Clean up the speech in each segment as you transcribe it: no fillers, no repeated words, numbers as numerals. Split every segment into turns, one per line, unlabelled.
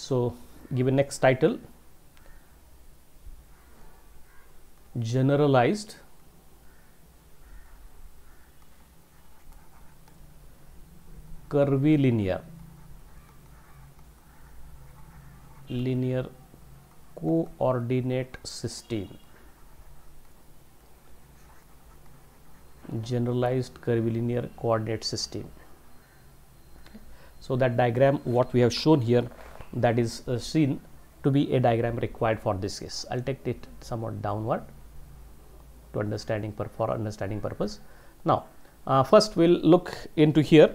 So give a next title, generalized curvilinear coordinate system. Generalized curvilinear coordinate system. So that diagram what we have shown here, that is seen to be a diagram required for this case. I'll take it somewhat downward to understanding for understanding purpose. Now first we'll look into here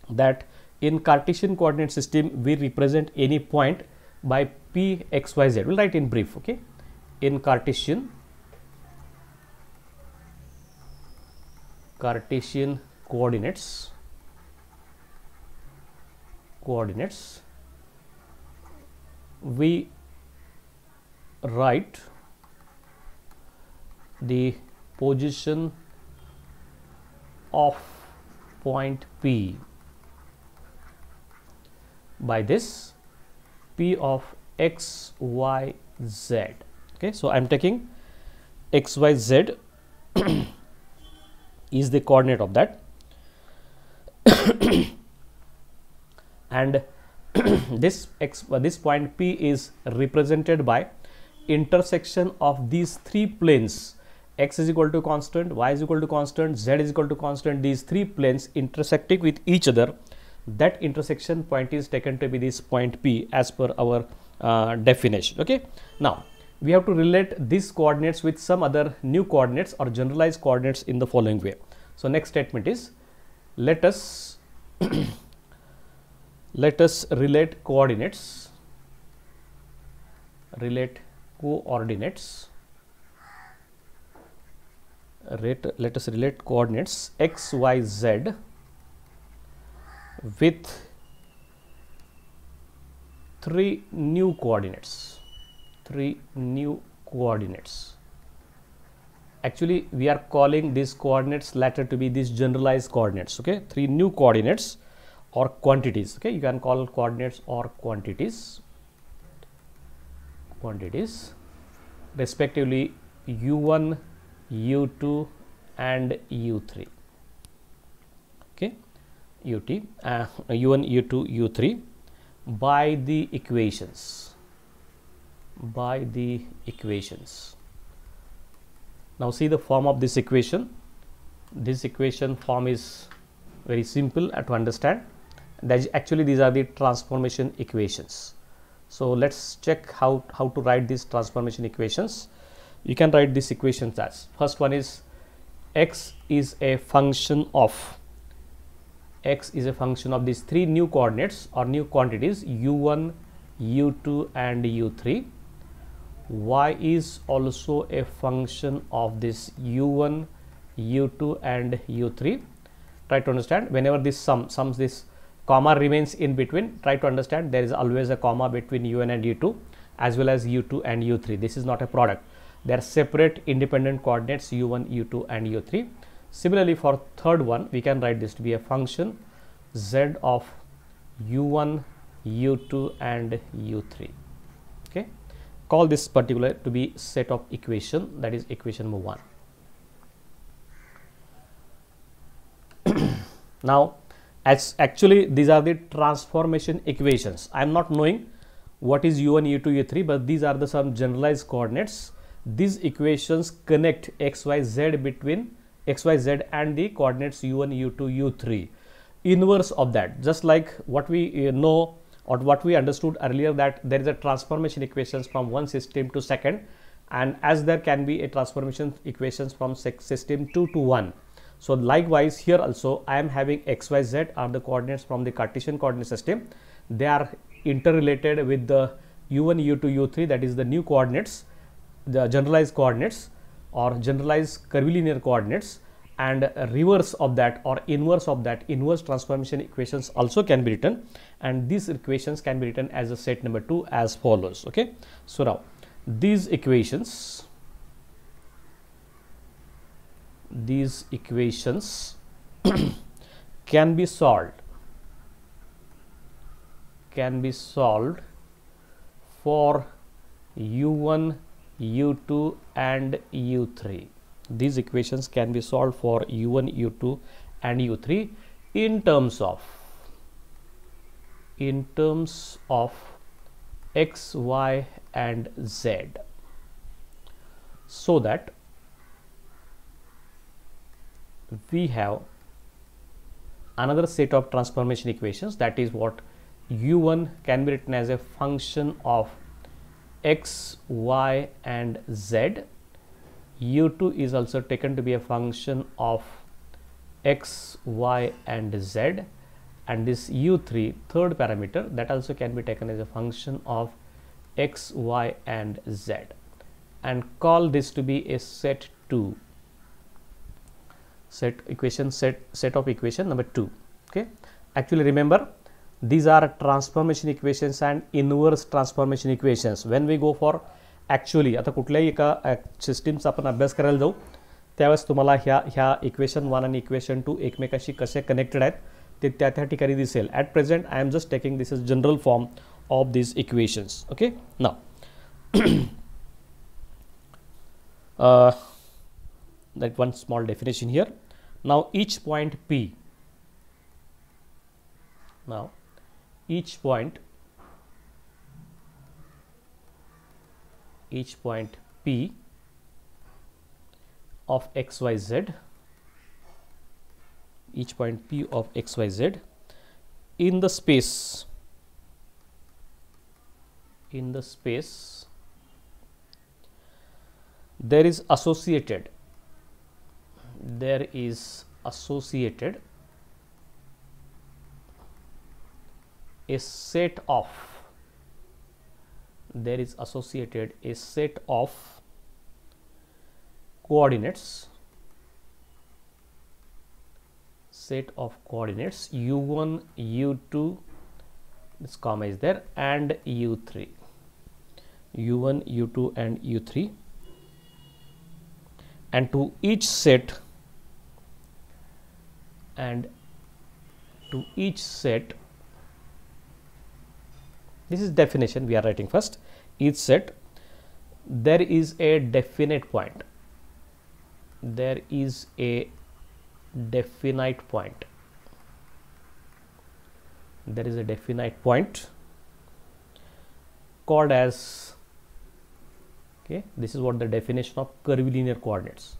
that in Cartesian coordinate system we represent any point by p x y z. We'll write in brief. Okay, in Cartesian coordinates we write the position of point P by this P of x, y, z. Okay, so I am taking x, y, z is the coordinate of that and this point P is represented by intersection of these three planes, x is equal to constant, y is equal to constant, z is equal to constant, these three planes intersecting with each other. That intersection point is taken to be this point P as per our definition. Okay, now we have to relate these coordinates with some other new coordinates or generalized coordinates in the following way. So next statement is, let us relate coordinates let us relate coordinates x, y, z with three new coordinates. Actually we are calling these coordinates latter to be these generalized coordinates. Okay, three new coordinates or quantities. Okay, you can call coordinates or quantities respectively u1, u2 and u3. Okay, u1, u2, u3 by the equations. Now see the form of this equation. This equation form is very simple to understand. That actually these are the transformation equations. So let's check how to write these transformation equations. You can write these equations as, first one is x is a function of these three new coordinates or new quantities u1, u2 and u3. Y is also a function of this u1, u2 and u3. Try to understand, whenever this sums this comma remains in between, try to understand there is always a comma between u1 and u2 as well as u2 and u3. This is not a product, they are separate independent coordinates u1, u2 and u3. Similarly for third one, we can write this to be a function z of u1, u2 and u3. Okay, call this particular to be set of equation, that is equation number 1. Now as actually these are the transformation equations. I am not knowing what is u1, u2, u3, but these are the some generalized coordinates. These equations connect x, y, z between x, y, z and the coordinates u1, u2, u3. Inverse of that, just like what we know or what we understood earlier, that there is a transformation equations from one system to second, and as there can be a transformation equations from system 2 to 1. So likewise here also I am having x, y, z are the coordinates from the Cartesian coordinate system. They are interrelated with the u1, u2, u3, that is the new coordinates, the generalized coordinates or generalized curvilinear coordinates, and reverse of that or inverse of that, inverse transformation equations also can be written, and these equations can be written as a set number 2 as follows. Okay, so now these equations can be solved can be solved for u1, u2 and u3. These equations can be solved for u1, u2 and u3 in terms of x, y and z, so that we have another set of transformation equations, that is what u1 can be written as a function of x, y and z. u2 is also taken to be a function of x, y and z, and this u3, third parameter, that also can be taken as a function of x, y and z, and call this to be a set 2, set of equation number 2. Okay, actually remember, these are transformation equations and inverse transformation equations. When we go for actually आता कुठल्याही एका सिस्टीमचा आपण अभ्यास करायला जाऊ त्यावेळेस तुम्हाला ह्या इक्वेशन 1 आणि इक्वेशन 2 एकमेकाशी कसे कनेक्टेड आहेत ते त्या ठिकाणी दिसेल. At present I am just taking this is general form of these equations. Okay, now that one small definition here. Now each point P, each point P of xyz, each point P of xyz in the space there is associated a set of coordinates u1, u2, this comma is there, and u3, u1, u2 and u3, and to each set this is definition we are writing first. Each set there is a definite point, called as, okay, this is what the definition of curvilinear coordinates.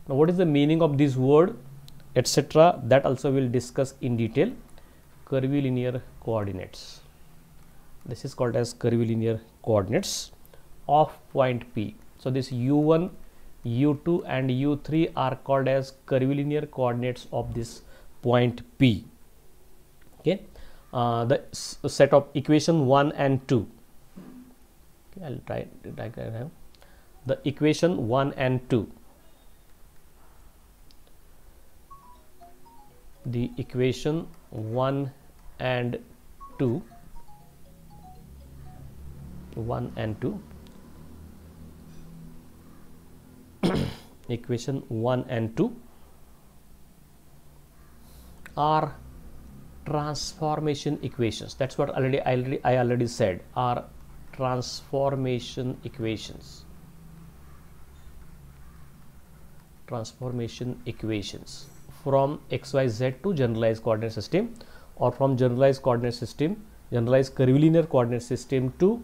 Now what is the meaning of this word, etc., that also we'll discuss in detail. Curvilinear coordinates, this is called as curvilinear coordinates of point P. So this u1, u2 and u3 are called as curvilinear coordinates of this point P. Okay, the set of equation 1 and 2. Okay, I'll try to diagram the equation 1 and 2. The equation 1 and 2, equation 1 and 2 are transformation equations. That's what I already said, are transformation equations. From xyz to generalized coordinate system, or from generalized curvilinear coordinate system to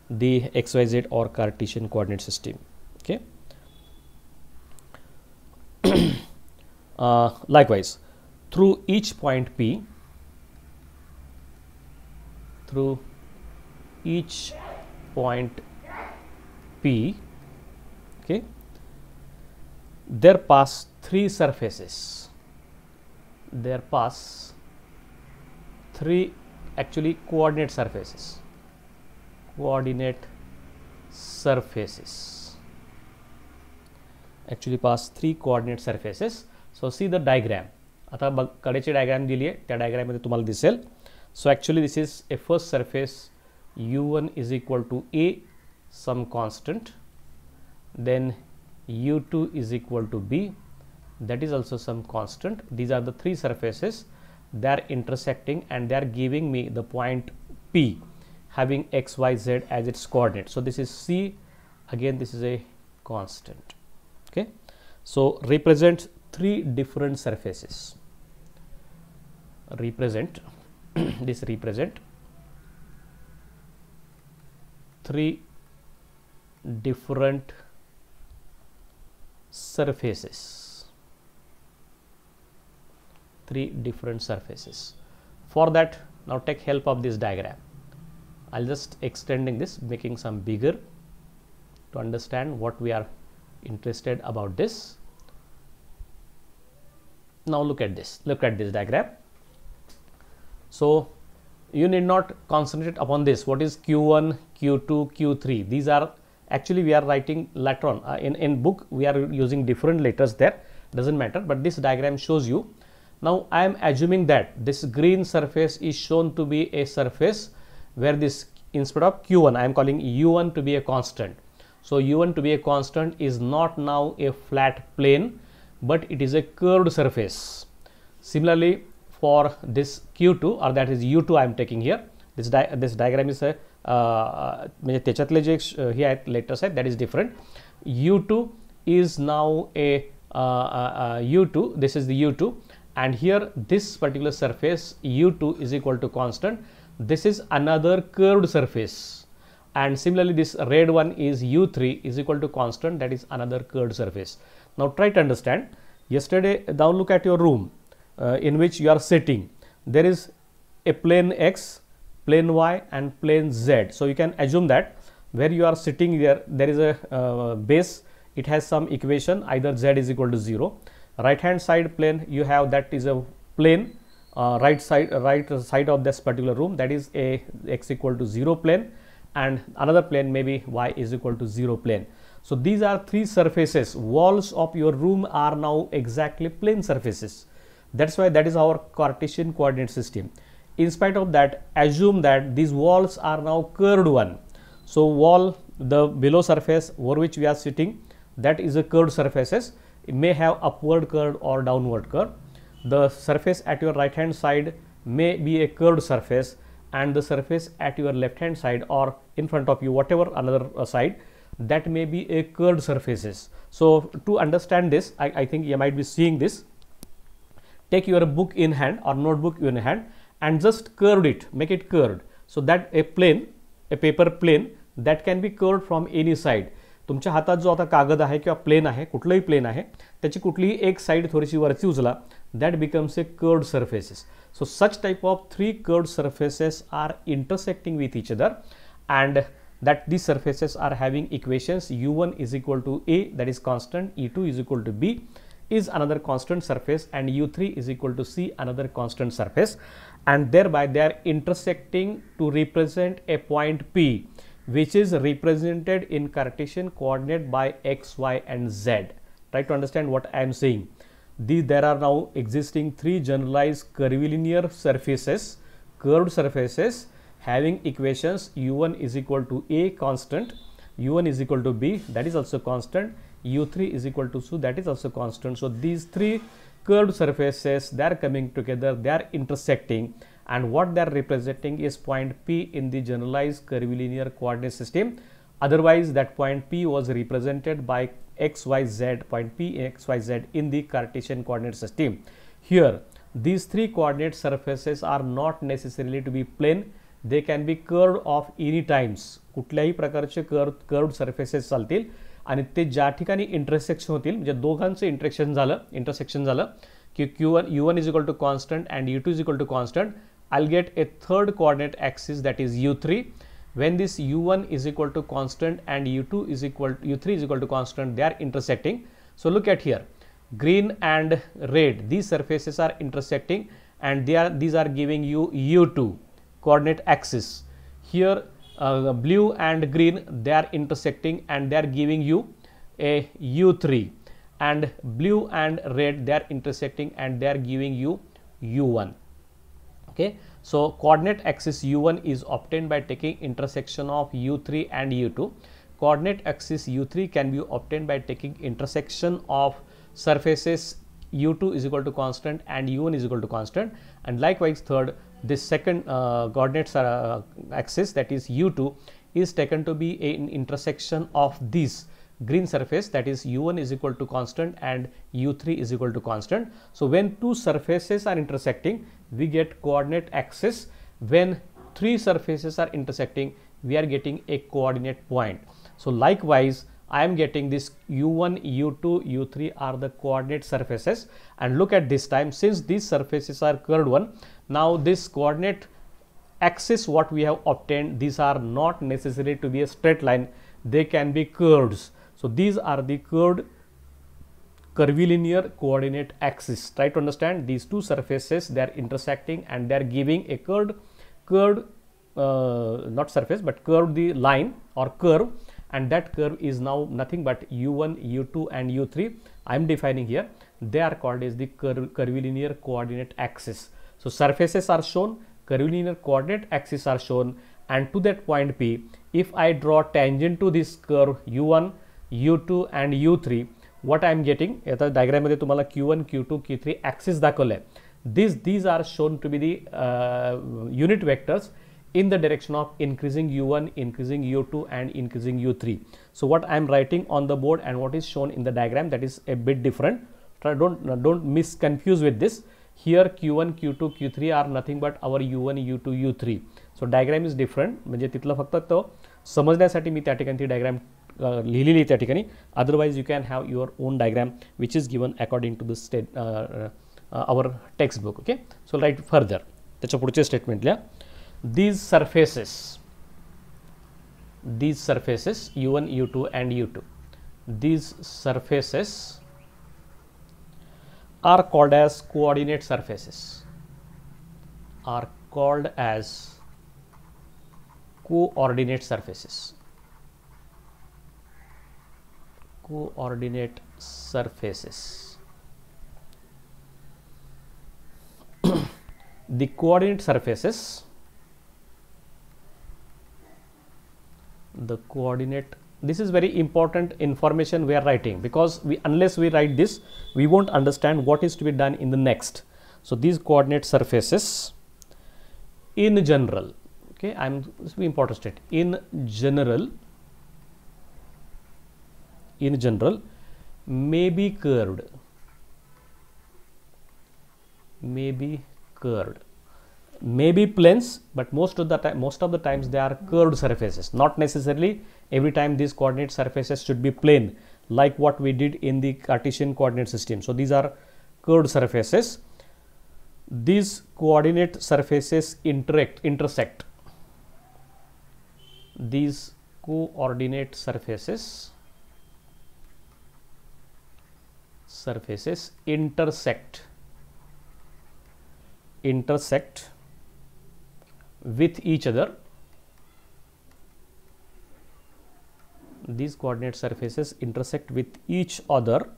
the xyz or Cartesian coordinate system. Okay. Likewise, through each point P, okay, there pass three surfaces. There pass three actually coordinate surfaces. Actually pass three coordinate surfaces. So see the diagram. आता कडेची diagram दिली आहे त्या diagram मध्ये तुम्हाला दिसेल. So actually this is a first surface u1 is equal to a some constant, then u2 is equal to b, that is also some constant. These are the three surfaces, they are intersecting and they are giving me the point P having x, y, z as its coordinate. So this is C, again this is a constant. Okay, so represent three different surfaces. Represent this represent three different surfaces. Three different surfaces. For that, now take help of this diagram. I'll just extending this, making some bigger to understand what we are interested about this. Now look at this diagram. So you need not concentrate upon this. What is Q1, Q2, Q3? These are actually we are writing later on. In book we are using different letters there, doesn't matter, but this diagram shows you. Now I am assuming that this green surface is shown to be a surface where this, instead of Q1, I am calling U1 to be a constant. So U1 to be a constant is not now a flat plane, but it is a curved surface. Similarly, for this Q2, or that is U2 I am taking here, this diagram is a म्हणजे त्याच्यातले जे हे आहेत letters आहेत, that is different. U2 is now a U2, this is the U2, and here this particular surface U2 is equal to constant. This is another curved surface, and similarly this red one is U3 is equal to constant, that is another curved surface. Now try to understand. Yesterday, now look at your room in which you are sitting. There is a plane X, plane Y and plane Z. So you can assume that where you are sitting there is a base, it has some equation, either Z is equal to 0. Right hand side plane you have, that is a plane, right side of this particular room, that is a x equal to 0 plane, and another plane maybe y is equal to 0 plane. So these are three surfaces. Walls of your room are now exactly plane surfaces. That's why that is our Cartesian coordinate system. In spite of that, assume that these walls are now curved one. So wall, the below surface over which we are sitting, that is a curved surfaces. It may have upward curve or downward curve. The surface at your right hand side may be a curved surface, and the surface at your left hand side or in front of you, whatever another side, that may be a curved surfaces. So to understand this, I think you might be seeing this. Take your book in hand or notebook in hand and just curve it, make it curved, so that a plane, a paper plane, that can be curved from any side. तुमच्या हातात जो आता कागद आहे किंवा plane आहे, कुठलंही plane आहे, त्याची कुठलीही एक साइड थोडीशी वरती उचला, that becomes a curved surfaces. So such type of three curved surfaces are intersecting with each other, and that these surfaces are having equations. U1 is equal to A, that is constant, E2 is equal to B is another constant surface, and U3 is equal to C, another constant surface, and thereby they are intersecting to represent a point P, which is represented in Cartesian coordinate by x, y and z. Try to understand what I am saying. There are now existing three generalized curvilinear surfaces, curved surfaces having equations. U1 is equal to A, constant, U1 is equal to B, that is also constant, U3 is equal to C, that is also constant. So these three curved surfaces, they are coming together, they are intersecting, and what they are representing is point P in the generalized curvilinear coordinate system. Otherwise that point P was represented by XYZ, point P XYZ in the Cartesian coordinate system. Here these three coordinate surfaces are not necessarily to be plane, they can be curved of any times. कुठल्याही प्रकारचे curved surfaces चालतील, आणि ते ज्या ठिकाणी intersection होतील, म्हणजे दोघांचं इंटरसेक्शन झालं की U1 is equal to constant and U2 is equal to constant, I'll get a third coordinate axis, that is U3. When this U1 is equal to constant and U3 is equal to constant, they are intersecting. So look at here, green and red, these surfaces are intersecting, and these are giving you U2 coordinate axis. Here blue and green, they are intersecting and they are giving you a U3, and blue and red, they are intersecting and they are giving you U1. Okay, so coordinate axis U1 is obtained by taking intersection of U3 and U2. Coordinate axis U3 can be obtained by taking intersection of surfaces u2 is equal to constant and u1 is equal to constant, and likewise third, this second coordinates axis, that is u2, is taken to be an intersection of this green surface, that is u1 is equal to constant and u3 is equal to constant. So when two surfaces are intersecting, we get coordinate axis. When three surfaces are intersecting, we are getting a coordinate point. So likewise, I am getting this u1, u2, u3 are the coordinate surfaces, and look at this time, since these surfaces are curved one, now this coordinate axis what we have obtained, these are not necessary to be a straight line, they can be curves. So these are the curvilinear coordinate axis. Try to understand, these two surfaces, they are intersecting and they are giving a curved not surface but curved the line or curve, and that curve is now nothing but u1, u2 and u3. I am defining here, they are called as the curvilinear coordinate axis. So surfaces are shown, curvilinear coordinate axis are shown, and to that point P, if I draw tangent to this curve u1, u2 and u3, what I am getting, आता diagram मध्ये तुम्हाला q1, q2, q3 axis दाखवले. These are shown to be the unit vectors in the direction of increasing u1, increasing u2 and increasing u3. So what I am writing on the board and what is shown in the diagram, that is a bit different. Don't misconfuse with this. Here q1, q2, q3 are nothing but our u1, u2, u3. So diagram is different. म्हणजे तिथलं फक्त तो समजण्यासाठी मी त्या ठिकाणी ती diagram लिहिलेली त्या ठिकाणी. Otherwise you can have your own diagram which is given according to the our textbook. Okay. So write further. त्याच्या पुढचे स्टेटमेंट लिहा. These surfaces u1, u2 and u2, these surfaces are called as coordinate surfaces, are called as coordinate surfaces, coordinate surfaces. The coordinate surfaces, the coordinate, this is very important information we are writing, because unless we write this, we won't understand what is to be done in the next. So these coordinate surfaces in general, okay, this is important state, in general may be curved, may be planes, but most of the times they are curved surfaces. Not necessarily every time these coordinate surfaces should be plane, like what we did in the Cartesian coordinate system. So these are curved surfaces. These coordinate surfaces intersect. These coordinate surfaces intersect with each other. These coordinate surfaces intersect with each other,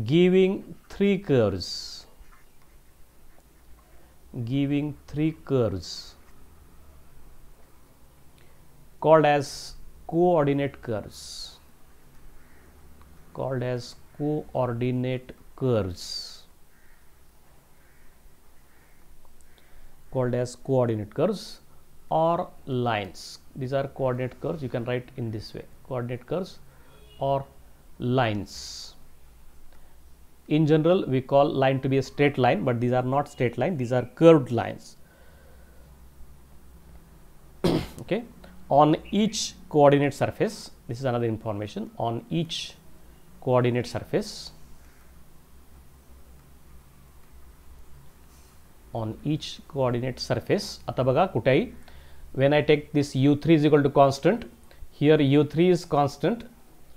giving three curves, called as coordinate curves, or lines. These are coordinate curves. You can write in this way, coordinate curves or lines. In general, we call line to be a straight line, but these are not straight line, these are curved lines. Okay. On each coordinate surface, this is another information, on each coordinate surface, आता बघा कुठेही, when I take this u3 is equal to constant, here u3 is constant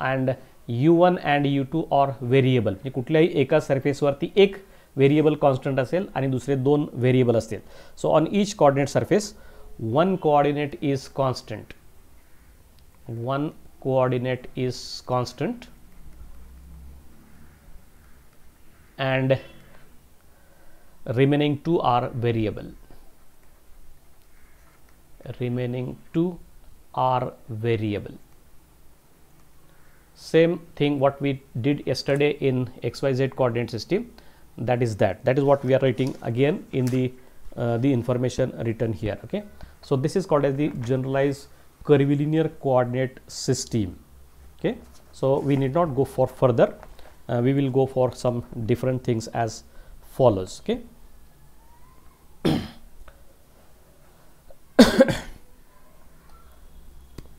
and u1 and u2 are variable. म्हणजे कुठल्याही एका surface वरती एक variable constant असेल आणि दुसरे दोन व्हेरिएबल असतील. So on each coordinate surface one coordinate is constant, and remaining two are variable. Same thing what we did yesterday in XYZ coordinate system. that is what we are writing again in the information written here. Okay, so this is called as the generalized curvilinear coordinate system. Okay, so we need not go for further, we will go for some different things as follows. Okay,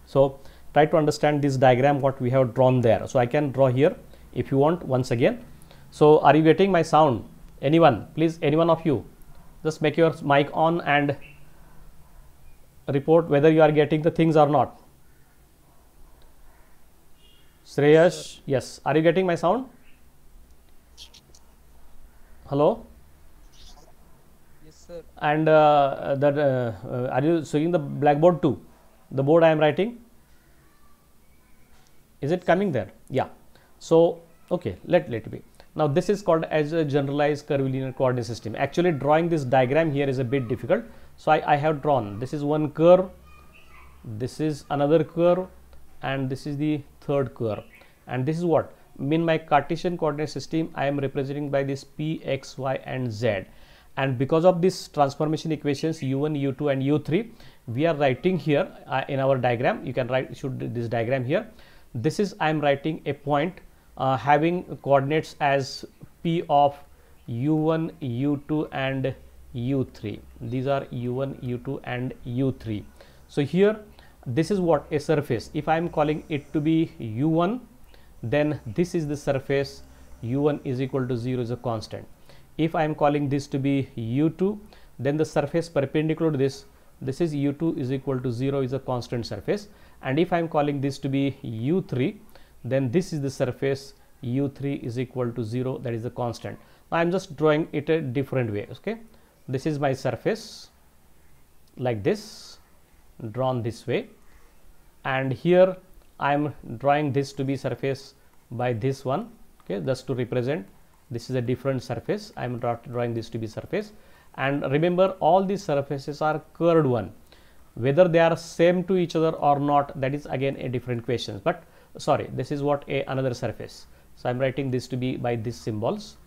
so try to understand this diagram what we have drawn there. So I can draw here if you want once again. So are you getting my sound? Anyone, please, any one of you, just make your mic on and report whether you are getting the things or not. Shreyash, yes, are you getting my sound? Hello?
Yes, sir.
And are you seeing the blackboard too? The board I am writing? Is it coming there? Yeah. So, okay, let be. Now, this is called as a generalized curvilinear coordinate system. Actually, drawing this diagram here is a bit difficult. So, I have drawn, this is one curve, this is another curve, and this is the third curve. And this is what? In my Cartesian coordinate system, I am representing by this P, X, Y, and Z. And because of this transformation equations U1, U2, and U3, we are writing here in our diagram. You can write this diagram here. This is I am writing a point having coordinates as P of U1, U2, and U3. These are U1, U2, and U3. So here this is what a surface. If I am calling it to be U1, then this is the surface. U1 is equal to 0 is a constant. If I am calling this to be U2, then the surface perpendicular to this is U2 is equal to 0 is a constant surface. And if I am calling this to be U3, then this is the surface. U3 is equal to 0, that is the constant. Now I am just drawing it a different way. Okay, this is my surface like this, drawn this way, and here I am drawing this to be surface by this one. Okay, just to represent this is a different surface. I am drawing this to be surface. And remember, all these surfaces are curved one. Whether they are same to each other or not, that is again a different question. But sorry, this is what another surface. So I am writing this to be by these symbols.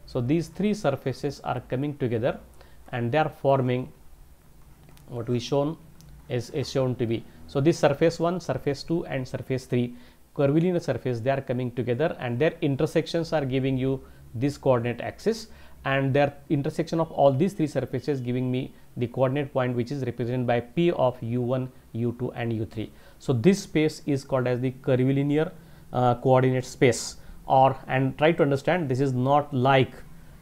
So these three surfaces are coming together and they are forming what we shown is shown to be. So this surface 1, surface 2, and surface 3 curvilinear surface, they are coming together and their intersections are giving you this coordinate axis, and their intersection of all these three surfaces giving me the coordinate point which is represented by P of U1, U2, and U3. So this space is called as the curvilinear coordinate space. And try to understand, this is not like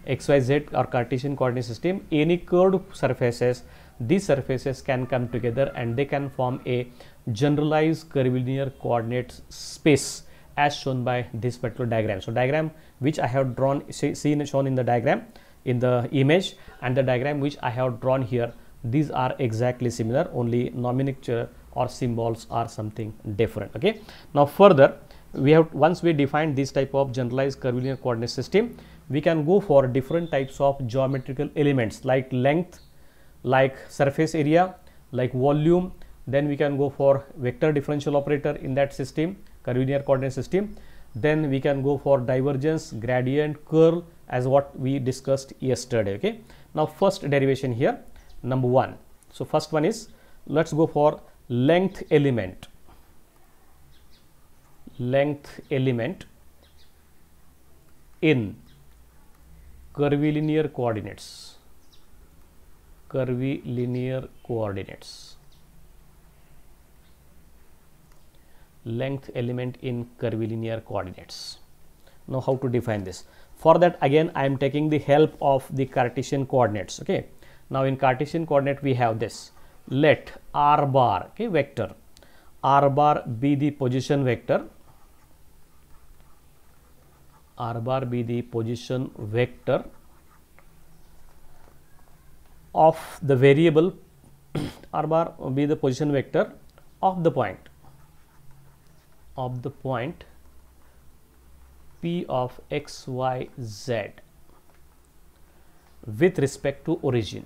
XYZ or Cartesian coordinate system. Any curved surfaces, these surfaces can come together and they can form a generalized curvilinear coordinate space as shown by this particular diagram. So diagram which I have drawn, shown in the diagram in the image, and the diagram which I have drawn here, these are exactly similar, only nomenclature or symbols are something different. Okay, now further we have, once we define this type of generalized curvilinear coordinate system, we can go for different types of geometrical elements like length, like surface area, like volume. Then we can go for vector differential operator in that system, curvilinear coordinate system. Then we can go for divergence, gradient, curl, as what we discussed yesterday. Okay, now first derivation here, number 1. So first one is, let's go for length element. Length element in curvilinear coordinates. Curvilinear coordinates. Length element in curvilinear coordinates. Now how to define this? For that, again I am taking the help of the Cartesian coordinates. Okay, now in Cartesian coordinate we have this, let r bar, okay, vector, r bar be the position vector, r bar be the position vector of the variable r bar be the position vector of the point P of x, y, z with respect to origin.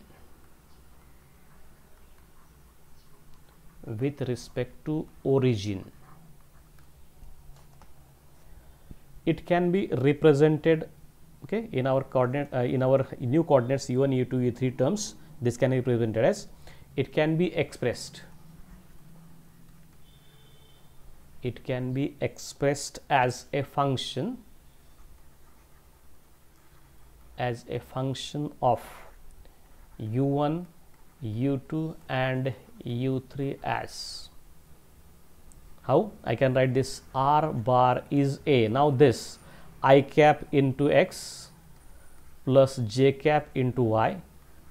With respect to origin, it can be represented Okay, in our coordinate in our new coordinates u1, u2, u3 terms, this can be represented as, it can be expressed as a function of u1, u2 and u3 as, how I can write this, r bar is a, now this I cap into x plus j cap into y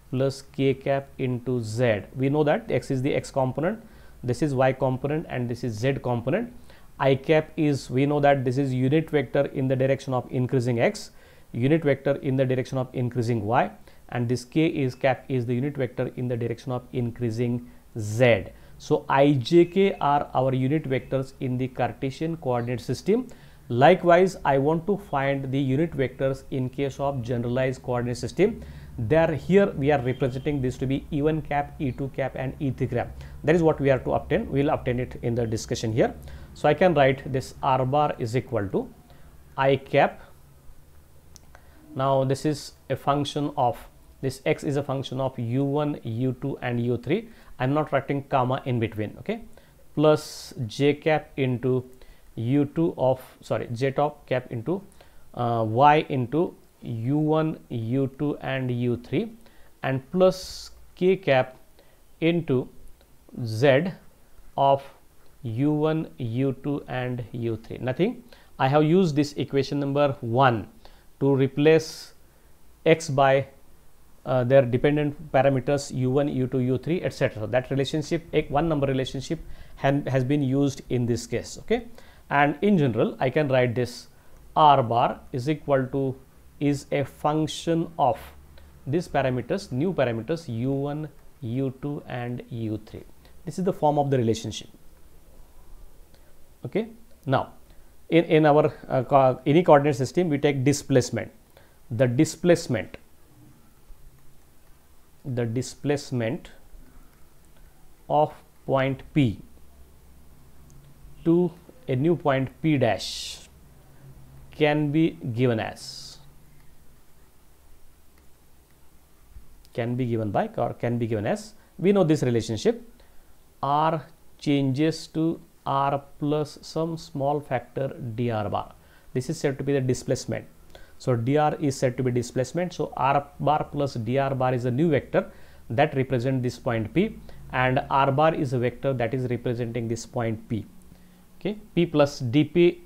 plus k cap into z. We know that x is the x component, this is y component and this is z component. I cap is, we know that this is unit vector in the direction of increasing x, unit vector in the direction of increasing y, and this k is cap is the unit vector in the direction of increasing z. So I, j, k are our unit vectors in the Cartesian coordinate system. Likewise, I want to find the unit vectors in case of generalized coordinate system. There, here we are representing this to be e1 cap, e2 cap and e3 cap. That is what we are to obtain. We will obtain it in the discussion here. So I can write this r bar is equal to I cap. Now this is a function of, this x is a function of u1, u2 and u3. I am not writing comma in between, okay, plus j cap into u2 of, sorry, j top cap into y into u1, u2 and u3, and plus k cap into z of u1, u2 and u3. Nothing. I have used this equation number 1 to replace x by their dependent parameters u1, u2, u3, etc. That relationship, one number relationship has been used in this case, okay. And in general, I can write this r bar is equal to, is a function of these parameters, new parameters u1, u2 and u3. This is the form of the relationship, okay. Now in our any coordinate system, we take displacement. The displacement of point P to a new point P dash can be given as, we know this relationship, r changes to r plus some small factor dr bar. This is said to be the displacement. So dr is said to be displacement. So r bar plus dr bar is a new vector that represents this point P, and r bar is a vector that is representing this point P. Okay, P plus dp,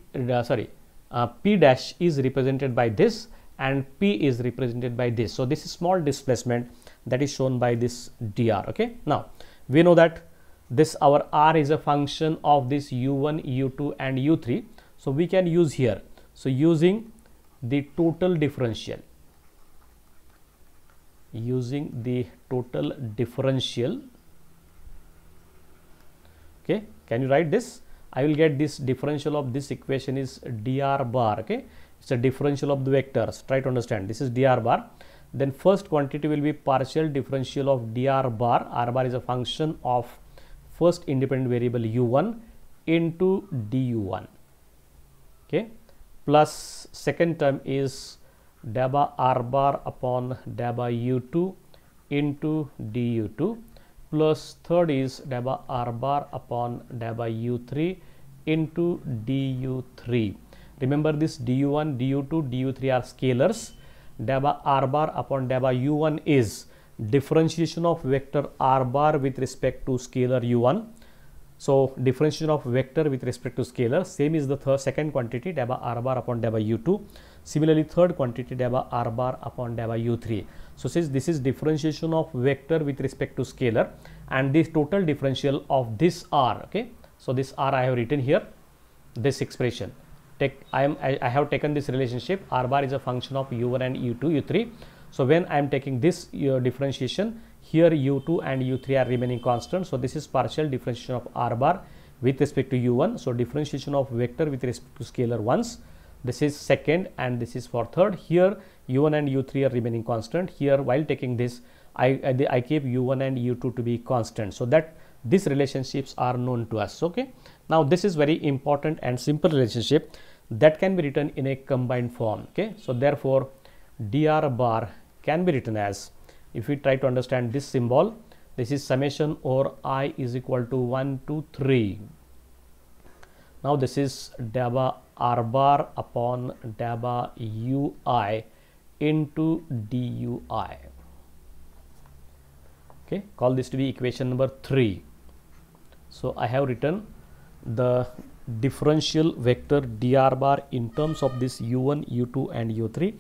P dash is represented by this and P is represented by this. So this is small displacement that is shown by this dr. Okay, now we know that this our r is a function of this u1, u2 and u3. So we can use here, so using the total differential, okay, can you write this? I will get this differential of this equation is dr bar, okay, it's a differential of the vectors. Try to understand, this is dr bar. Then first quantity will be partial differential of dr bar. R bar is a function of first independent variable u1 into du1, okay, plus second term is daba r bar upon daba u2 into du2, plus third is daba r bar upon daba u3 into du3. Remember this du1, du2, du3 are scalars. Daba r bar upon daba u1 is differentiation of vector r bar with respect to scalar u1. So differentiation of vector with respect to scalar. Same is the second quantity daba r bar upon daba u2. Similarly, third quantity daba r bar upon daba u3. So since this is differentiation of vector with respect to scalar, and this total differential of this r, okay. So this r I have written here, this expression. I have taken this relationship, r bar is a function of u1 and u2, u3. So when I am taking this differentiation, here u2 and u3 are remaining constant. So this is partial differentiation of r bar with respect to u1. So differentiation of vector with respect to scalar once. This is second and this is for third. Here u1 and u3 are remaining constant. Here while taking this, I keep u1 and u2 to be constant. So that these relationships are known to us, okay. Now this is very important and simple relationship that can be written in a combined form, okay. So therefore dr bar can be written as, if we try to understand this symbol, this is summation over I is equal to 1 to 3. Now this is dabba r bar upon dabba ui into dui. Okay, call this to be equation number 3. So I have written the differential vector dr bar in terms of this u1, u2 and u3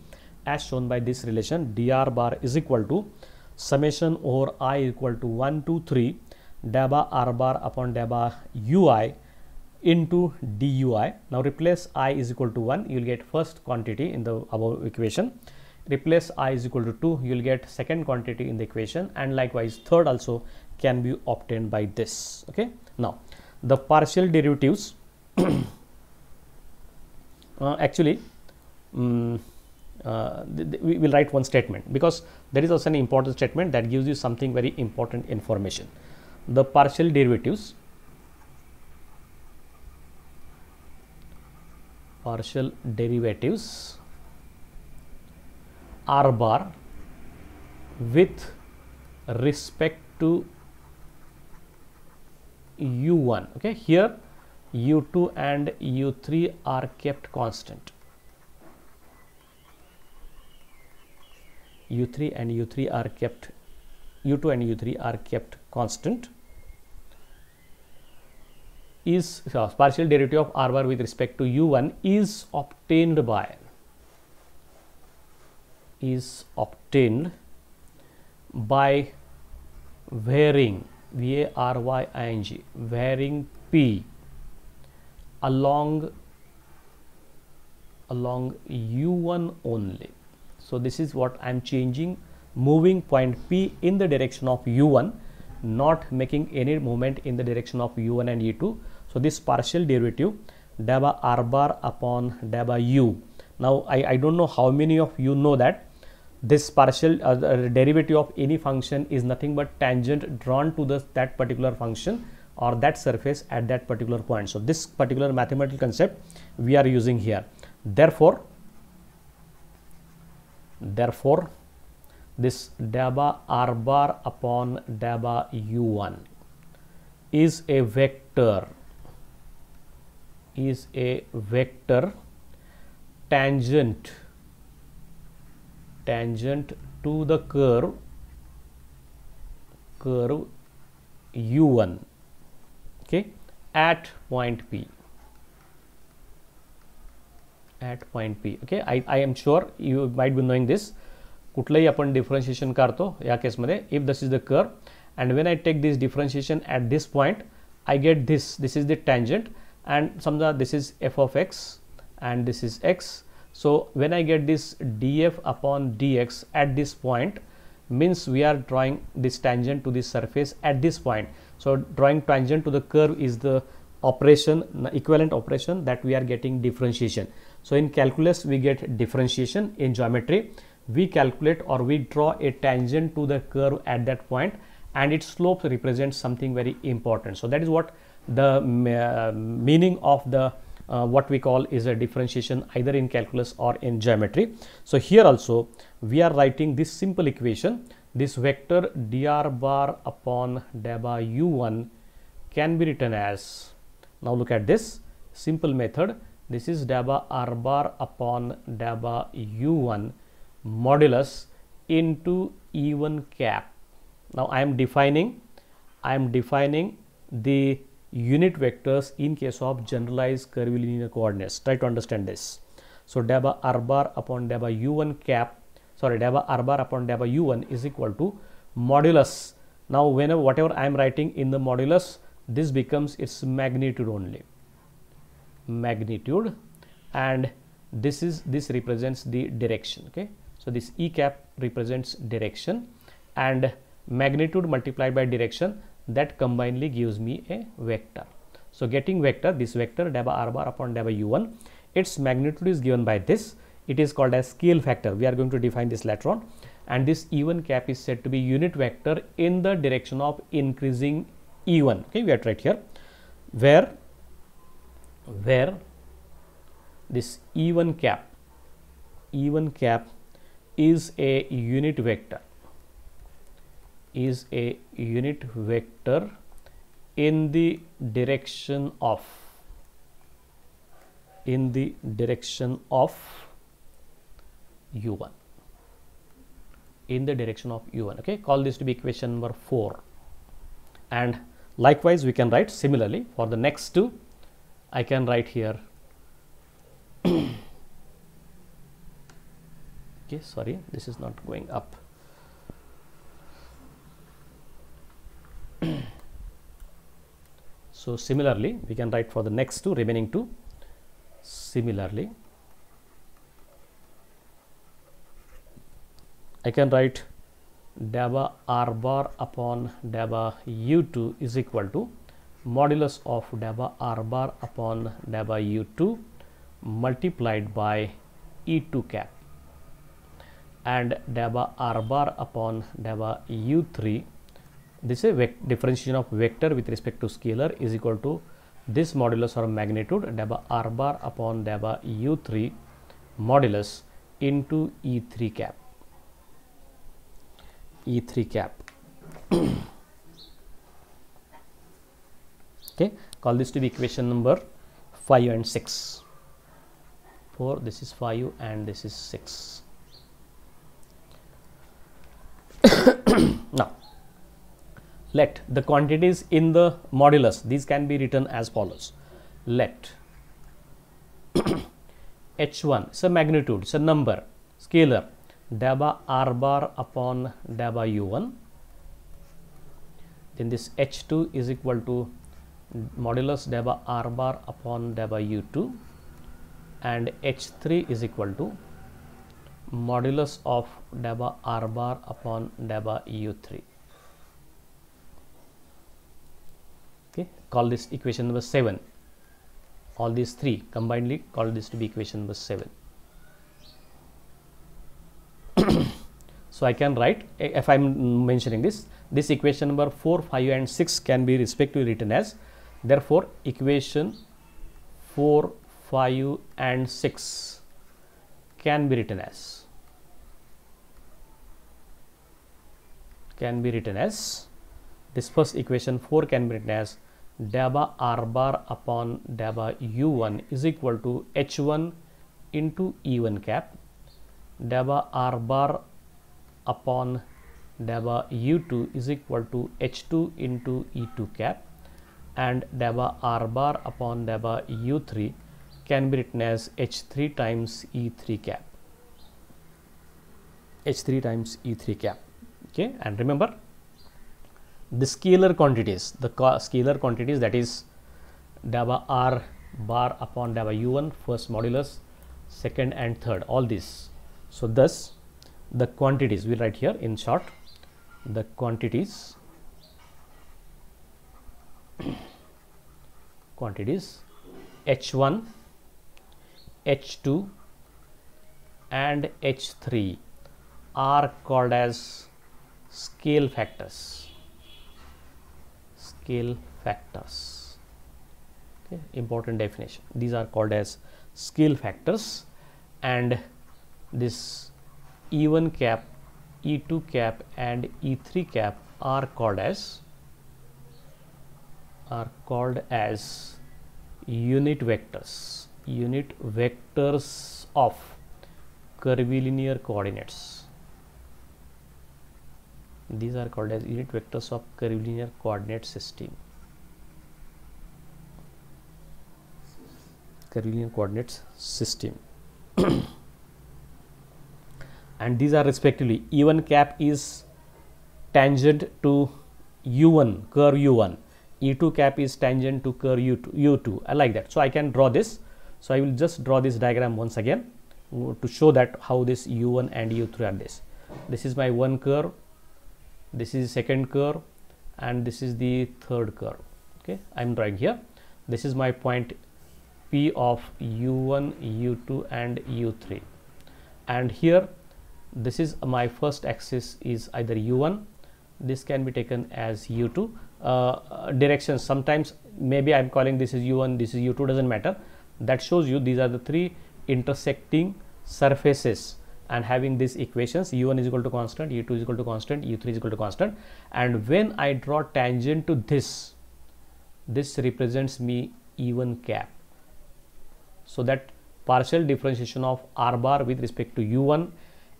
as shown by this relation. Dr bar is equal to summation over I equal to 1 to 3 dabba r bar upon dabba ui into dui. Now replace I is equal to 1, you will get first quantity in the above equation. Replace I is equal to 2, you will get second quantity in the equation, and likewise third also can be obtained by this. Okay, now the partial derivatives actually we will write one statement, because there is also an important statement that gives you something very important information. The partial derivatives r bar with respect to u1. Okay, here u2 and u3 are kept constant. u2 and u3 are kept constant. Is partial derivative of r bar with respect to u1 is obtained by varying varying p along u1 only. So this is what I am changing, moving point P in the direction of u1, not making any movement in the direction of u1 and u2. So this partial derivative dabba r bar upon dabba u. Now I don't know how many of you know that this partial derivative of any function is nothing but tangent drawn to that particular function or that surface at that particular point. So this particular mathematical concept we are using here. Therefore this dabba r bar upon dabba u1 is a vector tangent to the curve u1, okay, at point P. Okay, I am sure you might be knowing this. कुठलंही आपण differentiation करतो या केसमध्ये, if this is the curve and when I take this differentiation at this point, I get this is the tangent, and समजा this is f of x and this is x. So when I get this df upon dx at this point, means we are drawing this tangent to this surface at this point. So drawing tangent to the curve is the operation, equivalent operation that we are getting differentiation. So in calculus we get differentiation, in geometry we calculate or we draw a tangent to the curve at that point, and its slope represents something very important. So that is what the meaning of the what we call is a differentiation, either in calculus or in geometry. So here also we are writing this simple equation. This vector dr bar upon dabba u1 can be written as, now look at this simple method, this is dabba r bar upon dabba u1 modulus into e1 cap. Now I am defining the unit vectors in case of generalized curvilinear coordinates. Try to understand this. So dabba r bar upon dabba u1 cap, sorry, dabba r bar upon dabba u1 is equal to modulus. Now whenever whatever I am writing in the modulus, this becomes its magnitude only, magnitude, and this represents the direction. Okay, so this e cap represents direction, and magnitude multiplied by direction, that combinedly gives me a vector. So getting vector, this vector dabba r bar upon dabba u1, its magnitude is given by this. It is called as scale factor. We are going to define this later on, and this e1 cap is said to be unit vector in the direction of increasing e1. Okay, we are right here where this e1 cap is a unit vector, in the direction of u1, okay. Call this to be equation number 4. And likewise we can write similarly for the next two. I can write here okay, sorry, this is not going up. So similarly we can write for the next two, remaining two. Similarly I can write daba r bar upon daba u2 is equal to modulus of daba r bar upon daba u2 multiplied by e2 cap, and daba r bar upon daba u3, this is a differentiation of vector with respect to scalar, is equal to this modulus or magnitude daba r bar upon daba u3 modulus into e3 cap. Okay, call this to be equation number 5 and 6. 4, this is 5 and this is 6. Now let the quantities in the modulus, these can be written as follows. Let h1 is a magnitude, it's a number, scalar, daba r bar upon daba u1, then this h2 is equal to modulus daba r bar upon daba u2, and h3 is equal to modulus of daba r bar upon daba u3. Okay, call this equation number 7. All these three combinedly, call this to be equation number 7. So I can write, if I am mentioning this equation number 4, 5 and 6 can be respectively written as, therefore equation 4, 5 and 6 can be written as this first equation 4 can be written as daba r bar upon daba u1 is equal to h1 into e1 cap, daba r bar upon daba u2 is equal to h2 into e2 cap, and daba r bar upon daba u3 can be written as h3 times e3 cap. Okay, and remember the scalar quantities, that is daba r bar upon daba u1, first modulus, second and third, all these. So thus the quantities, we write here in short, the quantities h1, h2 and h3 are called as scale factors. Okay, important definition, these are called as scale factors, and this e1 cap, e2 cap and e3 cap are called as unit vectors of curvilinear coordinates. These are called as unit vectors of curvilinear coordinate system. And these are respectively, e1 cap is tangent to u1, curve u1, e2 cap is tangent to curve u2, I like that. So I can draw this. So I will just draw this diagram once again to show that how this u1 and u3 are this. This is my one curve, this is second curve, and this is the third curve. Okay, I am drawing here. This is my point P of u1, u2 and u3, and here this is my first axis is either u1, this can be taken as u2. Directions, sometimes maybe I am calling this is u1, this is u2, doesn't matter. That shows you these are the three intersecting surfaces and having these equations, u1 is equal to constant, u2 is equal to constant, u3 is equal to constant, and when I draw tangent to this represents me E1 cap. So that partial differentiation of r bar with respect to u1,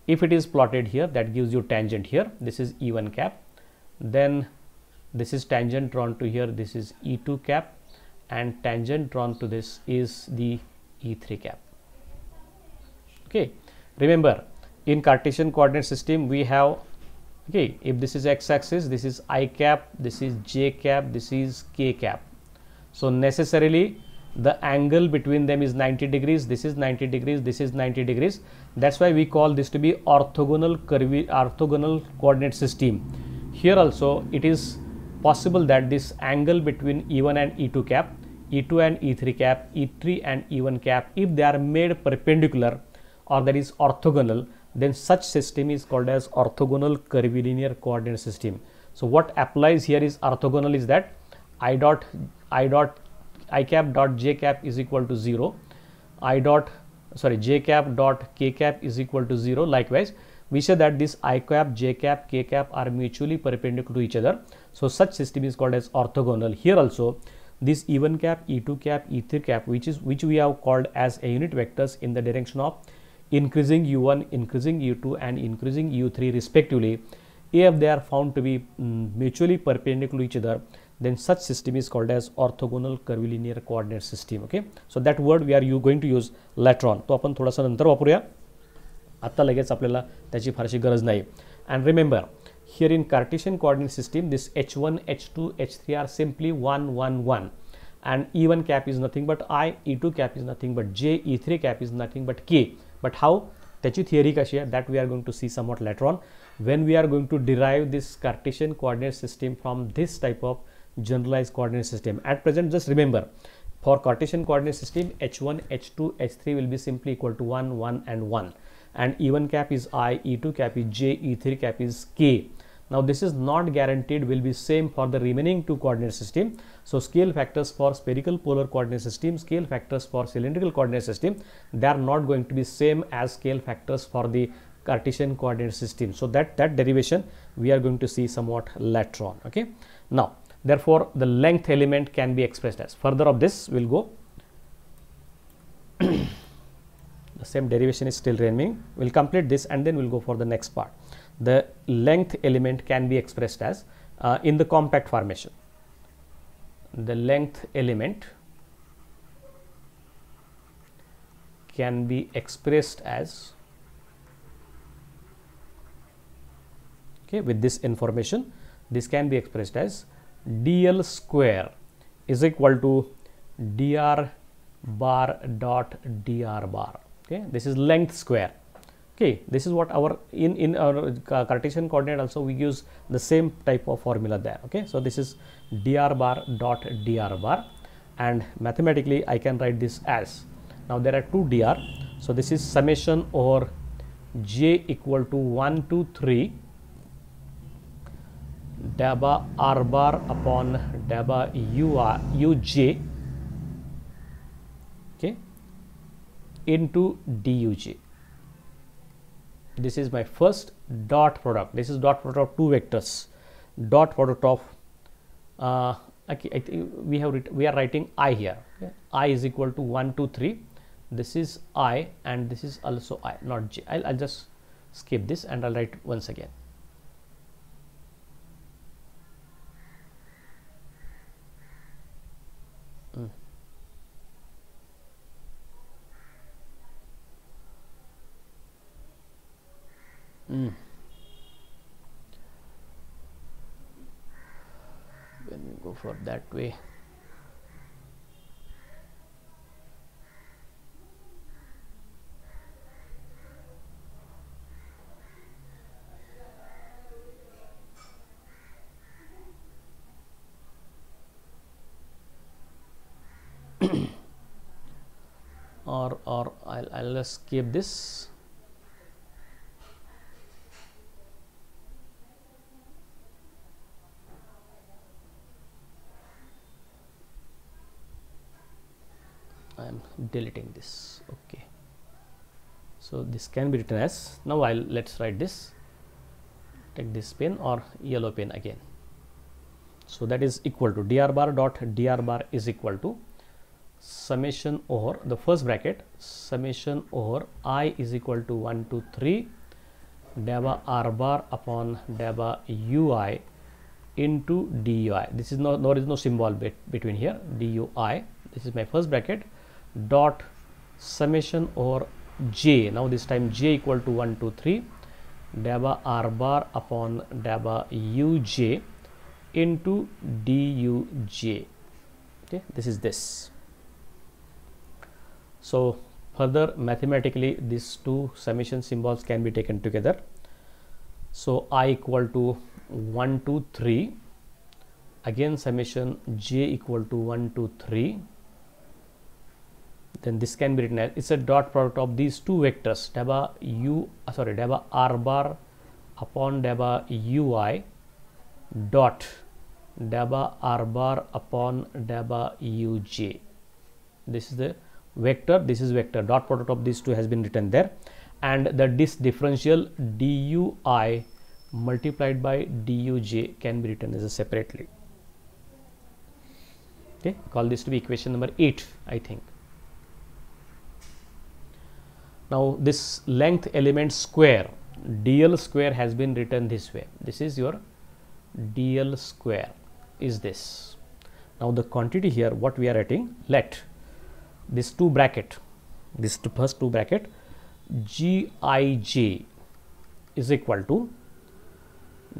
if it is plotted here, that gives you tangent here, this is E1 cap, then this is tangent drawn to here, this is E2 cap, and tangent drawn to this is the E3 cap. Okay, remember in Cartesian coordinate system we have, okay, if this is x-axis, this is I cap, this is j cap, this is k cap. So necessarily the angle between them is 90 degrees, this is 90 degrees, this is 90 degrees. That's why we call this to be orthogonal coordinate system. Here also it is possible that this angle between E1 and E2 cap, E2 and E3 cap, E3 and E1 cap, if they are made perpendicular or that is orthogonal, then such system is called as orthogonal curvilinear coordinate system. So what applies here is orthogonal is that I cap dot j cap is equal to 0, j cap dot k cap is equal to 0. Likewise, we say that this I cap, j cap, k cap are mutually perpendicular to each other. So such system is called as orthogonal. Here also this E1 cap, E2 cap, E3 cap, which we have called as a unit vectors in the direction of increasing u1, increasing u2 and increasing u3 respectively, if they are found to be mutually perpendicular to each other, then such system is called as orthogonal curvilinear coordinate system. Okay, so that word we are going to use later on. तो आपण थोडासा नंतर वापरूया, आता लगेच आपल्याला त्याची फारशी गरज नाही. And remember, here in Cartesian coordinate system, this h1, h2, h3 are simply 1, 1, 1, and E1 cap is nothing but I, E2 cap is nothing but J, E3 cap is nothing but K. But how? त्याची theory कशी आहे, that we are going to see somewhat later on when we are going to derive this Cartesian coordinate system from this type of generalized coordinate system. At present, just remember, for Cartesian coordinate system, h1, h2, h3 will be simply equal to 1, 1 and 1, and E1 cap is I, E2 cap is J, E3 cap is K. Now this is not guaranteed will be same for the remaining two coordinate system. So scale factors for spherical polar coordinate system, scale factors for cylindrical coordinate system, they are not going to be same as scale factors for the Cartesian coordinate system. So that derivation we are going to see somewhat later on. Okay, now therefore the length element can be expressed as, further of this will go the same derivation is still remaining. We'll complete this and then we'll go for the next part. The length element can be expressed as in the compact formation. The length element can be expressed as, okay, with this information, this can be expressed as dl square is equal to dr bar dot dr bar. Okay, this is length square. Okay, this is what our in our Cartesian coordinate also we use the same type of formula there. Okay, so this is dr bar dot dr bar, and mathematically I can write this as, now there are two dr, so this is summation over j equal to 1 to 3 dabba r bar upon dabba uj, okay, into duj. This is my first dot product. This is dot product of two vectors. Dot product of okay, I think we are writing I here. Okay. I is equal to 1, 2, 3. This is I and this is also I, not j. I'll just skip this and I'll write once again. When we go for that way, or I'll just skip this. I am deleting this. Okay, So this can be written as, now let's write this, take this pen or yellow pen again. So that is equal to dr bar dot dr bar is equal to summation over the first bracket, summation over I is equal to 1 to 3 daba r bar upon daba ui into dui. This is no, there is no symbol between here, dui. This is my first bracket, dot summation over j, now this time j equal to 1 to 3 daba r bar upon daba uj into duj. Okay, this is this. So further mathematically these two summation symbols can be taken together. So I equal to 1 to 3, again summation j equal to 1 to 3, then this can be written as, it's a dot product of these two vectors, daba daba r bar upon daba ui dot daba r bar upon daba uj. This is the vector, this is vector, dot product of these two has been written there, and the this differential dui multiplied by duj can be written as a separately. Okay, call this to be equation number 8, I think. Now this length element square, dl square has been written this way. This is your dl square is this. Now the quantity here what we are writing, let this two bracket, this first two bracket gij is equal to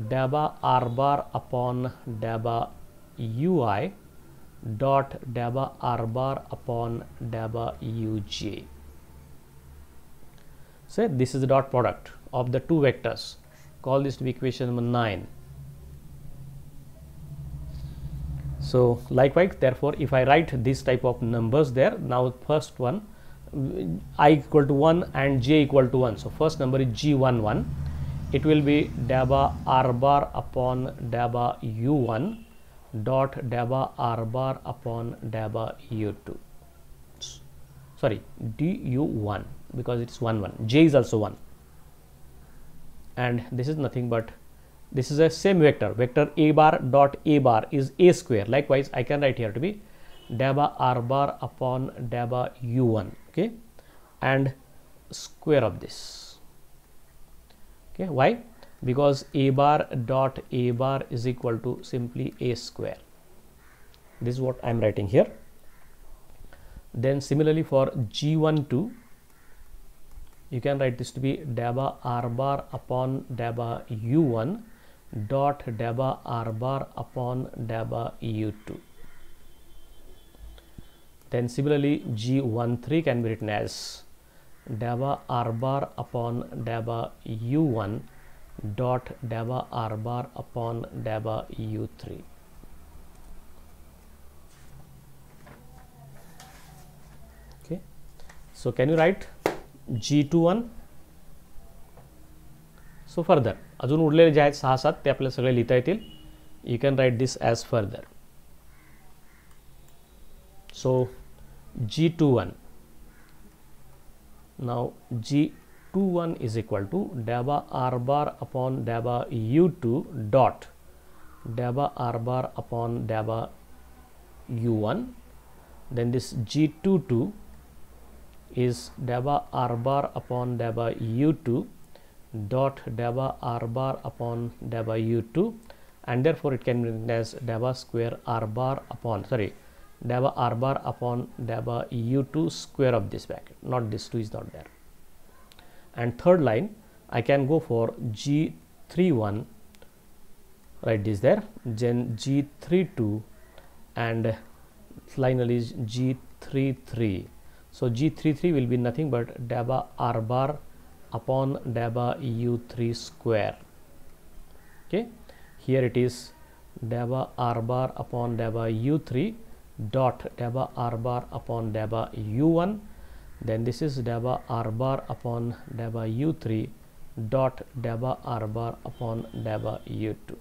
daba r bar upon daba ui dot daba r bar upon daba uj. So this is the dot product of the two vectors, call this to be equation number 9. So likewise, therefore if I write this type of numbers there, now first one I equal to 1 and j equal to 1, so first number is g11, it will be daba r bar upon daba u1 dot daba r bar upon daba u2, sorry du1, because it's 1 1, j is also 1, and this is nothing but this is a same vector, vector a bar dot a bar is a square. Likewise I can write here to be daba r bar upon daba u1, okay, and square of this. Okay, why? Because a bar dot a bar is equal to simply a square. This is what I am writing here. Then similarly for g12 you can write this to be daba r bar upon daba u1 dot daba r bar upon daba u2. Then similarly g13 can be written as daba r bar upon daba u1 dot daba r bar upon daba u3. Okay, so can you write g21? So further अजून उरलेले जे आहेत 6-7 ते आपल्याला सगळे लिहिता येतील. You can write this as further. So g21, now g21 is equal to daba r bar upon daba u2 dot daba r bar upon daba u1. Then this g22 is daba r bar upon daba u2 dot daba r bar upon daba u2, and therefore it can be written as daba square r bar upon, sorry, daba r bar upon daba u2 square of this bracket, not this 2 is not there. And third line I can go for g31, write this there, then g32, and finally is g33. So g33 will be nothing but daba r bar upon daba u3 square. Okay, here it is daba r bar upon daba u3 dot daba r bar upon daba u1. Then this is daba r bar upon daba u3 dot daba r bar upon daba u2.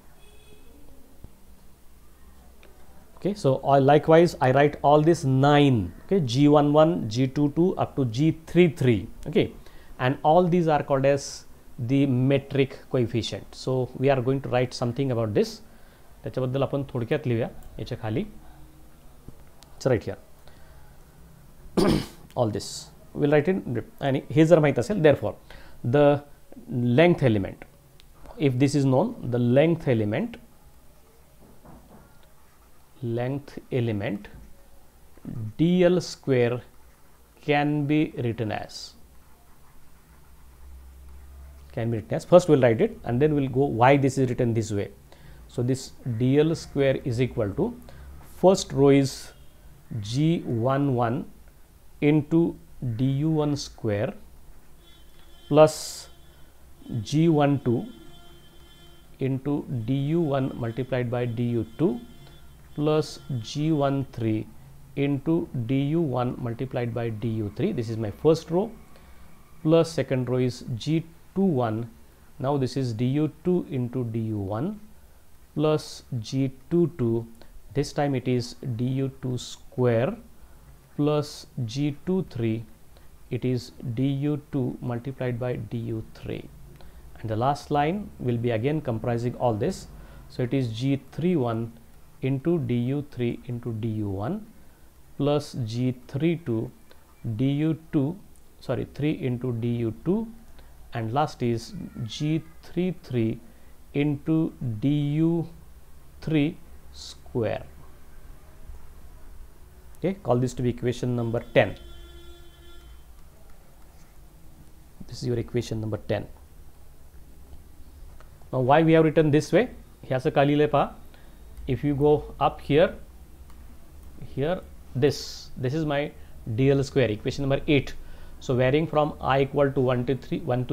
Okay, so likewise I write all this 9, okay, g11, g22 up to g33. Okay, and all these are called as the metric coefficient. So we are going to write something about this. त्याच्याबद्दल आपण थोडक्यात लिहूया याच्या खाली. It's right here. All this we'll write in, आणि हे जर माहित असेल, therefore the length element, if this is known, the length element dl square can be written as, first we'll write it and then we'll go why this is written this way. So this dl square is equal to, first row is g11 into du1 square plus g12 into du1 multiplied by du2 plus g13 into du1 multiplied by du3. This is my first row, plus second row is g21. Now this is du2 into du1 plus g22. This time it is du2 square plus g23. It is du2 multiplied by du3. And the last line will be again comprising all this. So it is g31 into du3 into du1 plus g32 du2, sorry, 3 into du2, and last is g33 into du3 square. Okay, call this to be equation number 10. This is your equation number 10. Now why we have written this way? Here असं का लिहिलंय पहा. If you go up here, this is my dl square, equation number 8. So varying from I equal to 1 to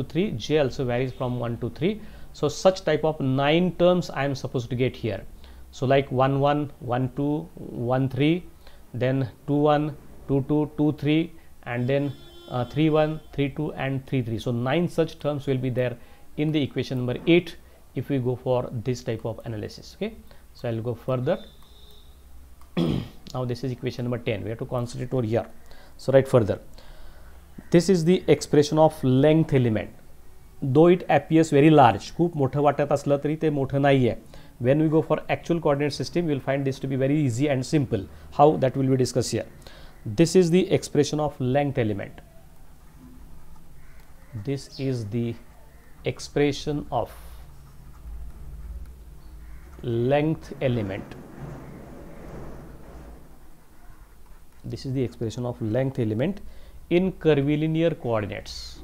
3, j also varies from 1 to 3. So such type of 9 terms I am supposed to get here. So like 1 1, 1 2, 1 3, then 2 1, 2 2, 2 3, and then 3 1, 3 2, and 3 3. So 9 such terms will be there in the equation number 8 if we go for this type of analysis. Okay, so I'll go further. Now this is equation number 10. We have to concentrate over here. So write further. This is the expression of length element. Though it appears very large, खूप मोठं वाटत असलं तरी ते मोठं नाही आहे. When we go for actual coordinate system, we will find this to be very easy and simple. How, that will be discussed here. This is the expression of length element. This is the expression of length element. This is the expression of length element in curvilinear coordinates.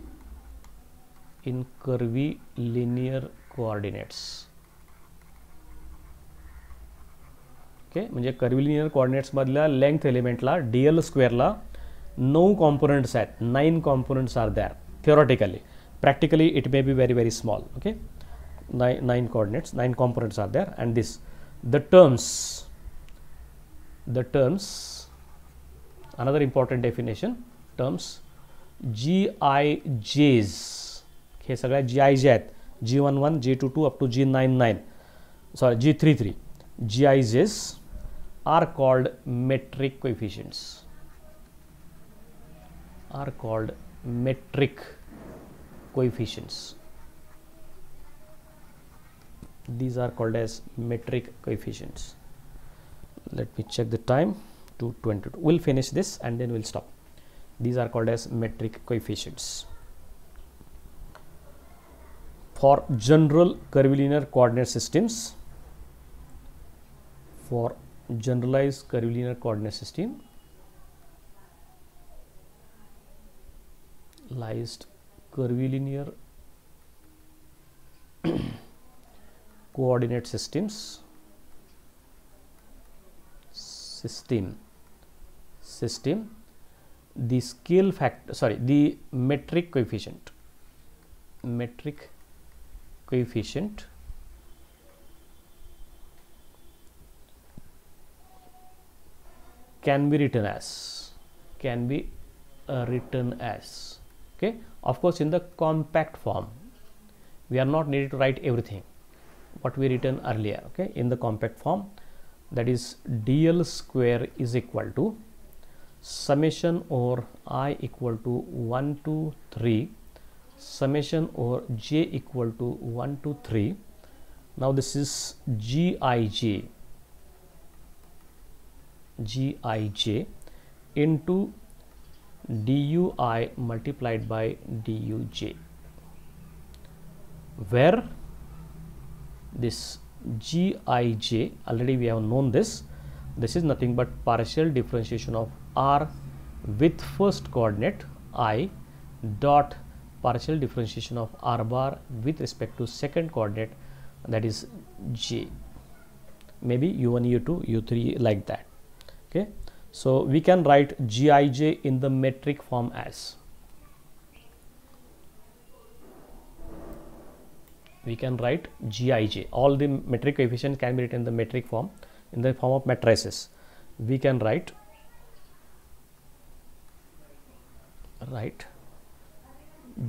In curvilinear coordinates. Okay, म्हणजे curvilinear coordinates मधल्या length एलिमेंटला DL स्क्वेअरला 9 components आहेत. 9 components are there theoretically. Practically it may be very very small. Okay, 9 coordinates, 9 components are there, and this the terms, another important definition, terms GIJs, हे सगळ्या GIJ आहेत, G11, G22 up to G99, sorry G33, GIJs are called metric coefficients, are called metric coefficients. These are called as metric coefficients. Let me check the time, 2:22. We'll finish this and then we'll stop. These are called as metric coefficients. For general curvilinear coordinate systems, for generalized curvilinear coordinate system, curvilinear coordinate system, the scale factor, sorry, the metric coefficient can be written as, okay, of course in the compact form. We are not needed to write everything what we written earlier. Okay, in the compact form, that is dl square is equal to summation over I equal to 1 to 3 summation over j equal to 1 to 3. Now this is gij into dui multiplied by duj, where this gij, already we have known this is nothing but partial differentiation of r with first coordinate I dot partial differentiation of r bar with respect to second coordinate, that is j, maybe u1 u2 u3 like that. Okay, so we can write gij in the metric form as, we can write gij, all the metric coefficients can be written in the metric form, in the form of matrices. We can write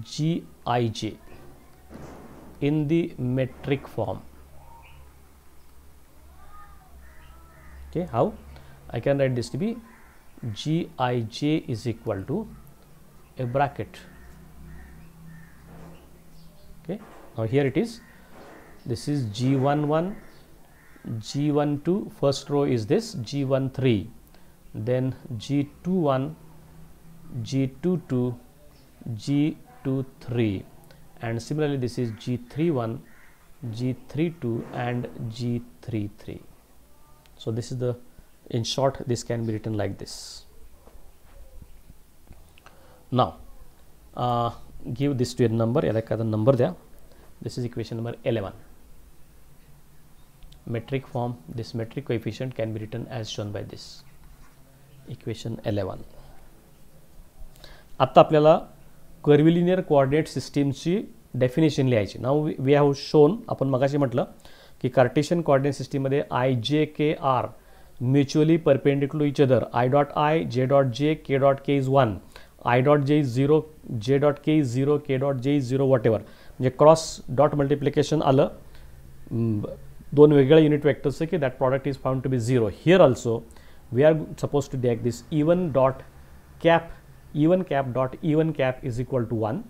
gij in the metric form. Okay, how? I can write this to be gij is equal to a bracket. Okay, now here it is, this is g11, g12, first row is this g13, then g21, g22, g23, and similarly this is g31, g32 and g33. So this is the, in short, this can be written like this. Now give this to a number, the number there, this is equation number 11. Metric form, this metric coefficient can be written as shown by this, equation 11. आता आपल्याला कर्व्हिलिनियर coordinate सिस्टीमची definition लिहायची. Now we have shown, आपण मगाशी म्हटलं की Cartesian coordinate सिस्टीममध्ये I J K are mutually perpendicular each other, I dot I, J dot J, K dot K is 1, I dot J is 0, J dot K is 0, K dot J is 0, whatever. म्हणजे cross dot multiplication आलं दोन वेगवेगळ्या unit वेक्टर्सचे की that product is found to be 0. Here also we are suppose to take this even dot cap, even cap dot even cap is equal to 1,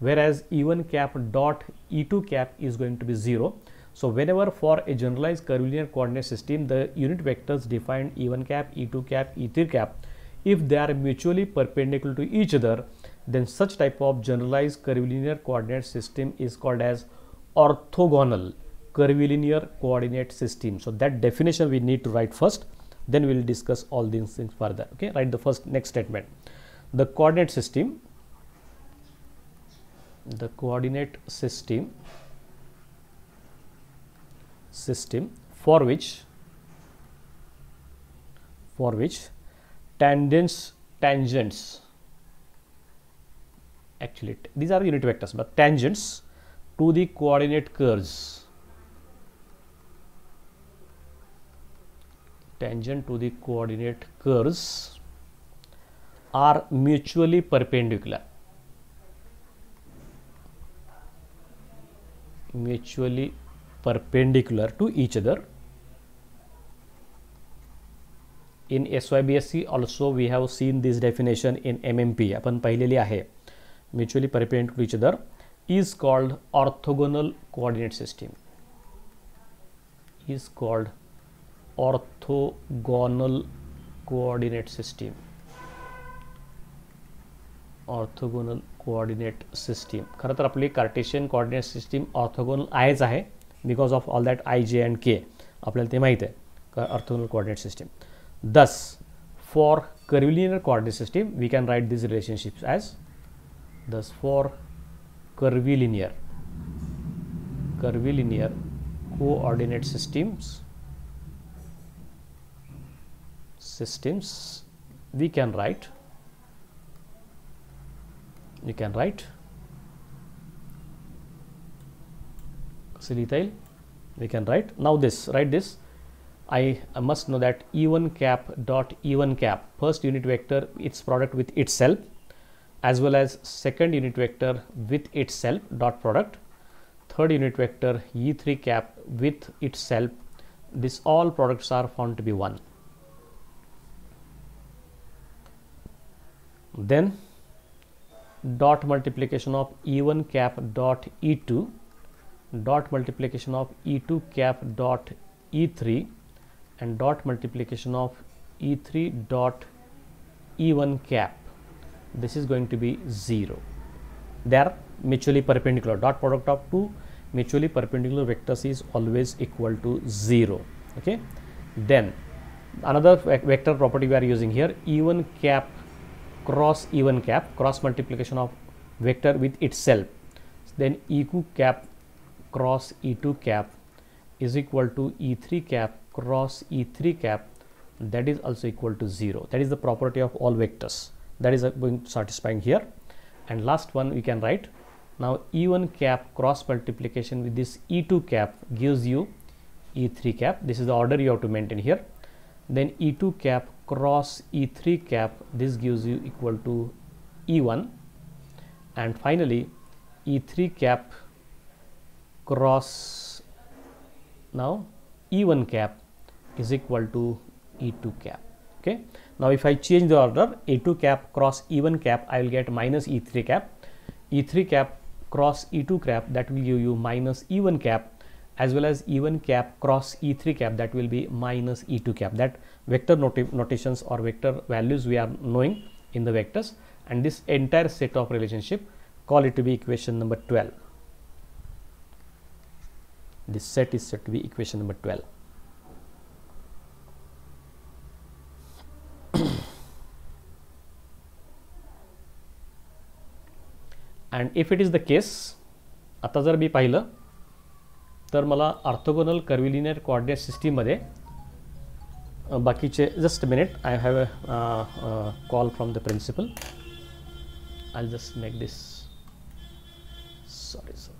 whereas even cap dot e2 cap is going to be 0. So whenever for a generalized curvilinear coordinate system the unit vectors defined even cap, e2 cap, e3 cap, if they are mutually perpendicular to each other, then such type of generalized curvilinear coordinate system is called as orthogonal curvilinear coordinate system. So that definition we need to write first, then we will discuss all these things further. Okay, write the first next statement. The coordinate system for which tangents, actually these are unit vectors, but tangents to the coordinate curves, tangent to the coordinate curves are mutually perpendicular, to each other. In SYBSC also we have seen this definition in MMP, आपण पाहिलेली आहे. Mutually perpendicular to each other is called orthogonal coordinate system, is called orthogonal coordinate system, orthogonal coordinate system. खरं तर आपली Cartesian coordinate system orthogonal आहेच आहे, because of all that I J and के आपल्याला ते माहीत आहे orthogonal coordinate system. Thus for curvilinear coordinate system we can write these relationships as, thus for curvilinear coordinate systems we can write we can write now this, write this. I must know that even cap dot even cap, first unit vector its product with itself, as well as second unit vector with itself dot product, third unit vector e3 cap with itself, this all products are found to be 1. Then dot multiplication of E1 cap dot E2 dot multiplication of E2 cap dot E3 and dot multiplication of E3 dot E1 cap. This is going to be 0. They are mutually perpendicular. Dot product of two mutually perpendicular vectors is always equal to 0. Okay. Then another vector property we are using here, E1 cap cross E1 cap, cross multiplication of vector with itself. Then E2 cap cross E2 cap is equal to E3 cap cross E3 cap, that is also equal to 0. That is the property of all vectors. That is going to satisfying here. And last one we can write, now E1 cap cross multiplication with this E2 cap gives you E3 cap. This is the order you have to maintain here. Then E2 cap cross E3 cap, this gives you equal to E1. And finally E3 cap cross now E1 cap is equal to E2 cap. Okay. Now if I change the order, E2 cap cross E1 cap, I will get minus E3 cap. E3 cap cross E2 cap, that will give you minus E1 cap, as well as E1 cap cross E3 cap, that will be minus E2 cap. That vector notations or vector values we are knowing in the vectors, and this entire set of relationship, call it to be equation number 12. This set is said to be equation number 12. And if it is the case, आता जर मी पाहिलं तर मला orthogonal कर्व्हिलिनियर coordinate system मध्ये बाकीचे, just a minute, I have a call from the principal. I'll just make this, sorry sir.